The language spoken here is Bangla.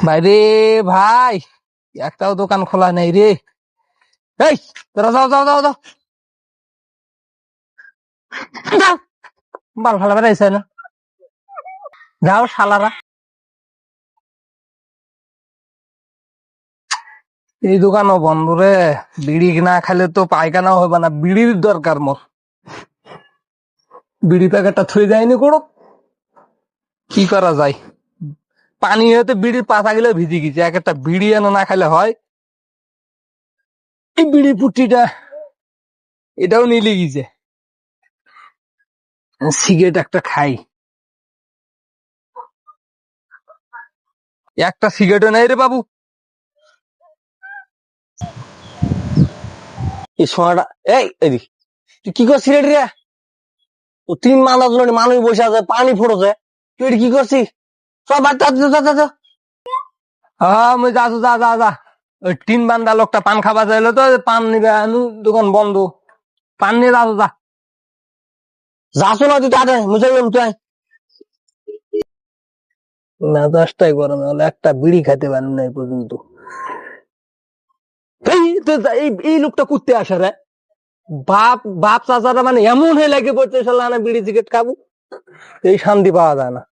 বাইরে ভাই, একটাও দোকান খোলা নেই রে। এই তোরা যাও যাও যাও যাও যাও, বাল ফালা বেড়াইছে না, যাও শালারা। এই দোকানও বন্ধ রে। বিড়ি না খাইলে তো পায়খানাও হবে না, বিড়ির দরকার মোর। বিড়ি প্যাকেটটা থুই যায়নি কোনো, কি করা যায়? পানি হতে বিড়ির পাতা গেলে ভিজে গেছে, এক একটা বিড়ি এনে না খাইলে হয়। এই বিড়ি পুটিটা এটাও নিলে গেছে। সিগারেট একটা খাই, একটা সিগারেটও নাই রে বাবু। এই সোনাটা, এই এদিক, তুই কি করছিস রে? ও 3 মাস ধরে মানুষ বসে আছে, পানি ফুটছে, তুই এটা কি করছিস? সব বাদ যা যা যা যা। হ্যাঁ মুই যাচ্ছ, যা যা যা। ওই 3 বান্দা লোকটা পান খাবা চাইলো তো, পান নিবে আনু, দোকান বন্ধ। পান নিয়ে যাচ্ছ, যা যাচ্ছ না তুই, তাড়াতাড়ি মুছে গেলাম তুই। মেজাজটাই গরম হলো, একটা বিড়ি খাইতে পারেন না এই পর্যন্ত। এই লোকটা কুত্তে আসে রে। বাপ বাপ চাচারা মানে এমন হয়ে লাগে পড়তে, শালা না বিড়ি সিগারেট খাবো, এই শান্তি পাওয়া যায় না।